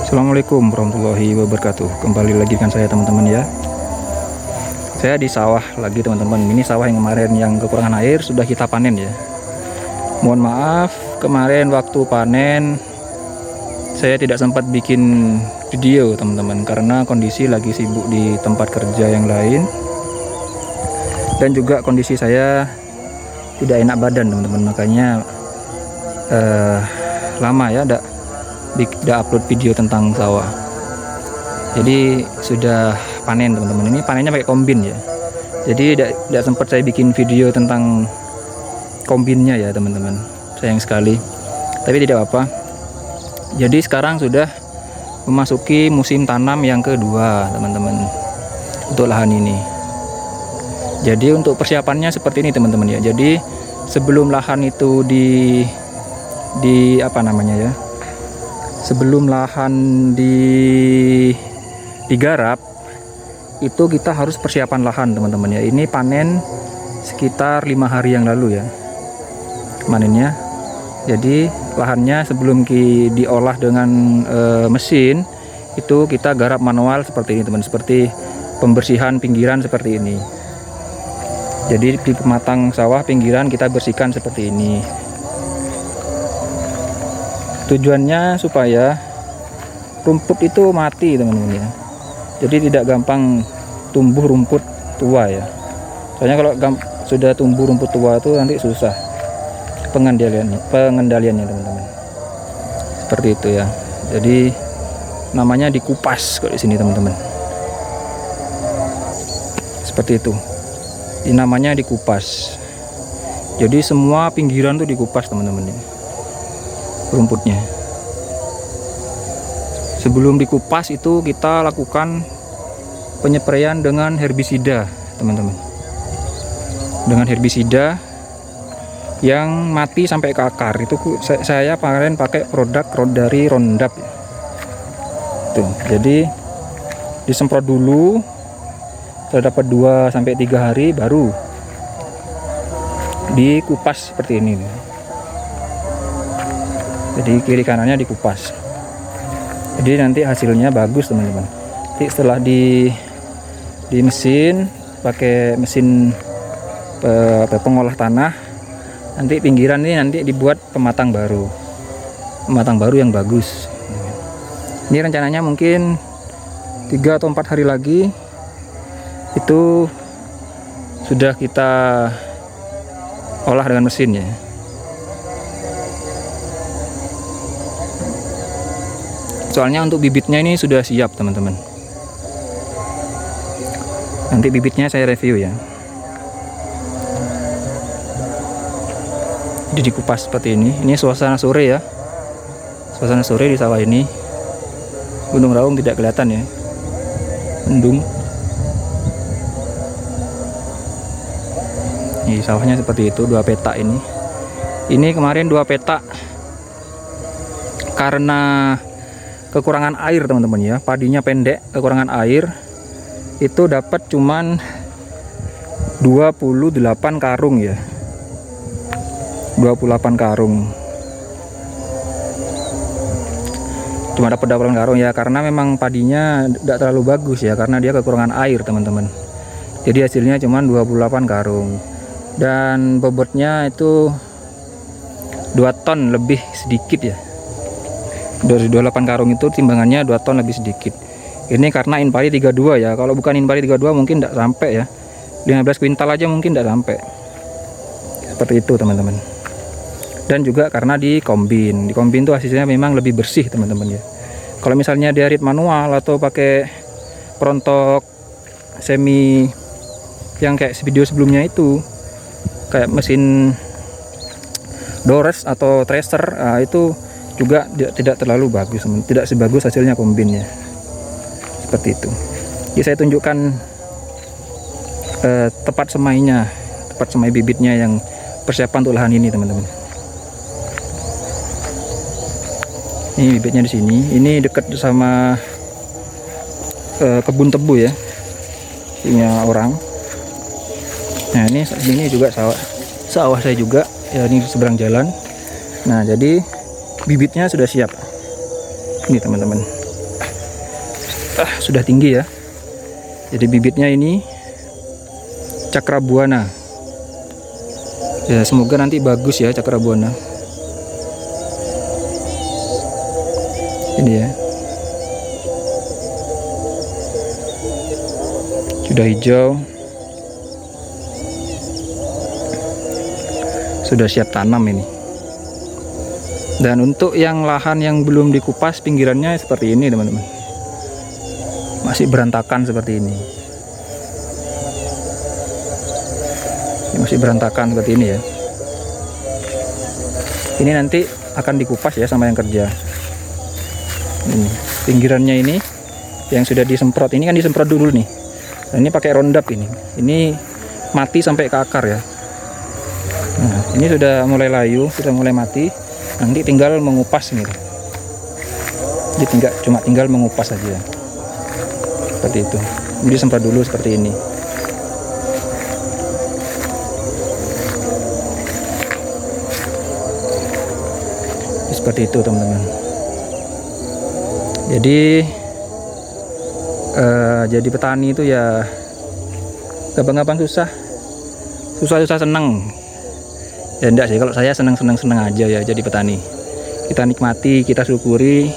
Assalamualaikum warahmatullahi wabarakatuh. Kembali lagi dengan saya teman-teman ya. Saya di sawah lagi teman-teman. Ini sawah yang kemarin yang kekurangan air sudah kita panen ya. Mohon maaf kemarin waktu panen saya tidak sempat bikin video teman-teman, karena kondisi lagi sibuk di tempat kerja yang lain. Dan juga kondisi saya tidak enak badan teman-teman, makanya lama ya tidak upload video tentang sawah. Jadi sudah panen teman-teman. Ini panennya pakai kombin ya. Jadi tidak sempat saya bikin video tentang kombinnya ya teman-teman. Sayang sekali. Tapi tidak apa. Jadi sekarang sudah memasuki musim tanam yang kedua teman-teman untuk lahan ini. Jadi untuk persiapannya seperti ini teman-teman ya. Jadi sebelum lahan itu sebelum lahan digarap itu kita harus persiapan lahan teman-teman ya. Ini panen sekitar 5 hari yang lalu ya panennya. Jadi lahannya sebelum diolah dengan mesin itu kita garap manual seperti ini teman, seperti pembersihan pinggiran seperti ini. Jadi di pematang sawah pinggiran kita bersihkan seperti ini. Tujuannya supaya rumput itu mati teman-teman ya. Jadi tidak gampang tumbuh rumput tua ya. Soalnya kalau sudah tumbuh rumput tua itu nanti susah pengendaliannya teman-teman. Seperti itu ya. Jadi namanya dikupas kalau di sini teman-teman. Seperti itu. Ini namanya dikupas. Jadi semua pinggiran tuh dikupas teman-teman ya. Rumputnya. Sebelum dikupas itu kita lakukan penyepraian dengan herbisida teman-teman, dengan herbisida yang mati sampai ke akar. Itu saya kemarin pakai produk dari Roundup ya. Tuh, jadi disemprot dulu setelah dapat 2-3 hari baru dikupas seperti ini. Jadi kiri kanannya dikupas. Jadi nanti hasilnya bagus teman-teman. Nanti setelah di mesin pakai mesin pengolah tanah, nanti pinggiran ini nanti dibuat pematang baru yang bagus. Ini rencananya mungkin 3 atau 4 hari lagi itu sudah kita olah dengan mesin ya. Soalnya untuk bibitnya ini sudah siap teman-teman. Nanti bibitnya saya review ya. Jadi dikupas seperti ini. Ini suasana sore ya. Suasana sore di sawah ini. Gunung Raung tidak kelihatan ya. Mendung. Ini sawahnya seperti itu, 2 petak ini. Ini kemarin 2 petak karena kekurangan air teman-teman ya. Padinya pendek, kekurangan air. Itu dapat cuman 28 karung ya. 28 karung. Cuma dapat 28 karung ya, karena memang padinya tidak terlalu bagus ya, karena dia kekurangan air teman-teman. Jadi hasilnya cuman 28 karung. Dan bobotnya itu 2 ton lebih sedikit ya. Dari 28 karung itu timbangannya 2 ton lebih sedikit. Ini karena Inpari 32 ya. Kalau bukan Inpari 32 mungkin tidak sampai ya. 15 kuintal aja mungkin tidak sampai. Seperti itu teman-teman. Dan juga karena di kombin tuh hasilnya memang lebih bersih teman-teman ya. Kalau misalnya di arit manual atau pakai perontok semi yang kayak video sebelumnya itu, kayak mesin Dores atau Tracer, itu juga tidak terlalu bagus, tidak sebagus hasilnya kombinnya. Seperti itu. Jadi saya tunjukkan tempat semai bibitnya yang persiapan untuk lahan ini teman-teman. Ini bibitnya di sini. Ini dekat sama kebun tebu ya, punya orang. Nah ini juga sawah saya juga ya, ini seberang jalan. Nah jadi bibitnya sudah siap ini teman-teman. sudah tinggi ya. Jadi bibitnya ini Cakrabuana. Ya, semoga nanti bagus ya Cakrabuana. Ini ya. Sudah hijau. Sudah siap tanam ini. Dan untuk yang lahan yang belum dikupas pinggirannya seperti ini teman-teman. Masih berantakan seperti ini. Masih berantakan seperti ini ya. Ini nanti akan dikupas ya sama yang kerja. Ini pinggirannya ini yang sudah disemprot, ini kan disemprot dulu nih. Dan ini pakai Roundup ini. Ini mati sampai ke akar ya. Nah, ini sudah mulai layu, sudah mulai mati. Nanti tinggal mengupas nih. Jadi cuma tinggal mengupas saja. Seperti itu. Jadi disemprot dulu seperti ini. Seperti itu teman-teman. Jadi petani itu ya gampang-gampang susah seneng. Ya enggak sih, kalau saya seneng aja ya jadi petani. Kita nikmati, kita syukuri.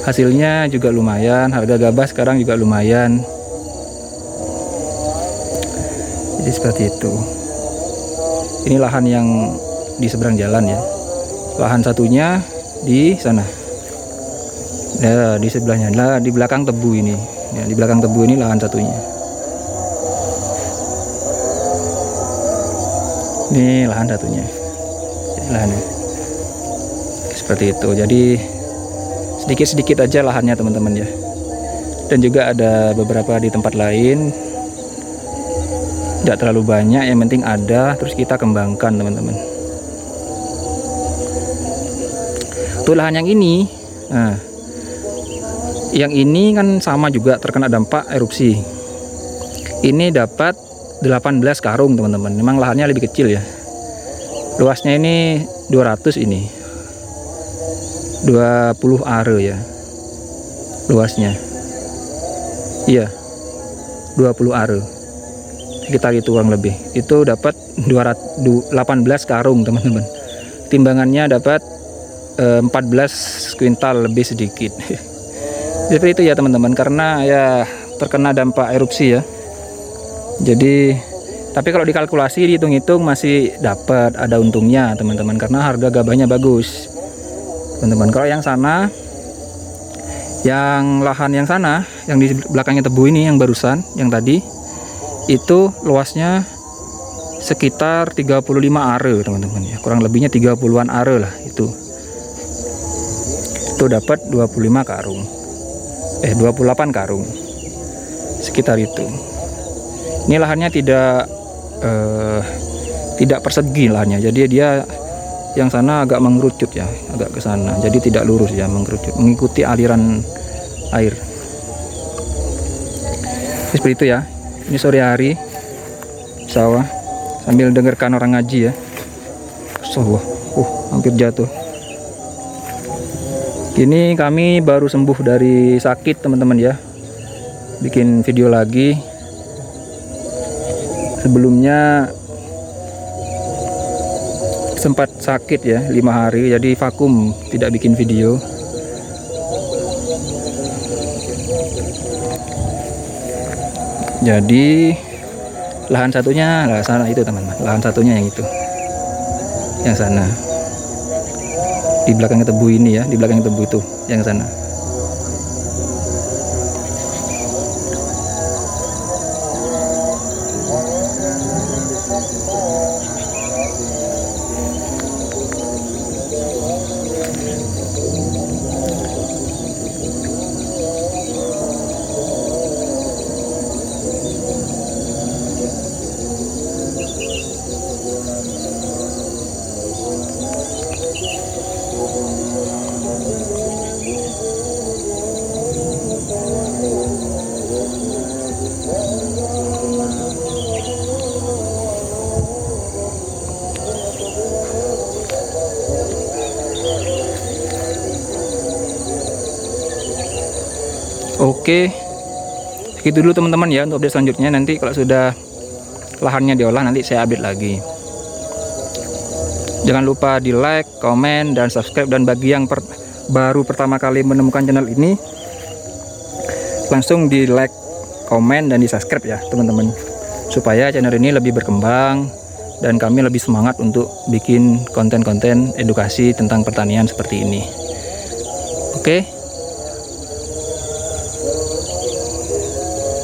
Hasilnya juga lumayan, harga gabah sekarang juga lumayan. Jadi seperti itu. Ini lahan yang di seberang jalan ya. Lahan satunya di sana. Ya, di sebelahnya. Nah, di belakang tebu ini. Ya, di belakang tebu ini lahan satunya. Ini lahan satunya. Lahannya. Seperti itu. Jadi sedikit-sedikit aja lahannya teman-teman ya. Dan juga ada beberapa di tempat lain. Tidak terlalu banyak, yang penting ada, terus kita kembangkan teman-teman. Tuh lahan yang ini. Nah, yang ini kan sama juga terkena dampak erupsi. Ini dapat 18 karung teman-teman. Memang lahannya lebih kecil ya. Luasnya ini 200 ini. 20 are ya. Luasnya. Iya. 20 are. Sekitar itu kurang lebih. Itu dapat 18 karung teman-teman. Timbangannya dapat 14 kuintal lebih sedikit. Seperti itu ya teman-teman, karena ya terkena dampak erupsi ya. Jadi tapi kalau dikalkulasi dihitung-hitung masih dapat, ada untungnya teman-teman, karena harga gabahnya bagus teman-teman. Kalau yang sana, yang lahan yang sana, yang di belakangnya tebu ini, yang barusan, yang tadi itu luasnya sekitar 35 are teman-teman ya, kurang lebihnya 30-an are lah itu dapat 25 karung 28 karung sekitar itu. Ini lahannya tidak persegi lahannya, jadi dia yang sana agak mengerucut ya, agak ke sana, jadi tidak lurus ya, mengerucut mengikuti aliran air. Seperti itu ya. Ini sore hari sawah sambil dengarkan orang ngaji ya. Sawah hampir jatuh. Ini kami baru sembuh dari sakit teman-teman ya. Bikin video lagi. Sebelumnya sempat sakit ya 5 hari, jadi vakum, tidak bikin video. Jadi lahan satunya lah sana itu teman-teman. Lahan satunya yang itu. Yang sana. Di belakang tebu ini ya, di belakang tebu itu, yang sana. Oke, segitu dulu teman-teman ya untuk update selanjutnya. Nanti kalau sudah lahannya diolah nanti saya update lagi. Jangan lupa di like, komen, dan subscribe. Dan bagi yang baru pertama kali menemukan channel ini, langsung di like, komen, dan di subscribe ya teman-teman, supaya channel ini lebih berkembang dan kami lebih semangat untuk bikin konten-konten edukasi tentang pertanian seperti ini. Oke,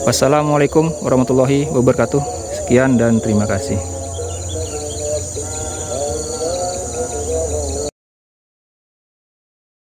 wassalamualaikum warahmatullahi wabarakatuh. Sekian dan terima kasih.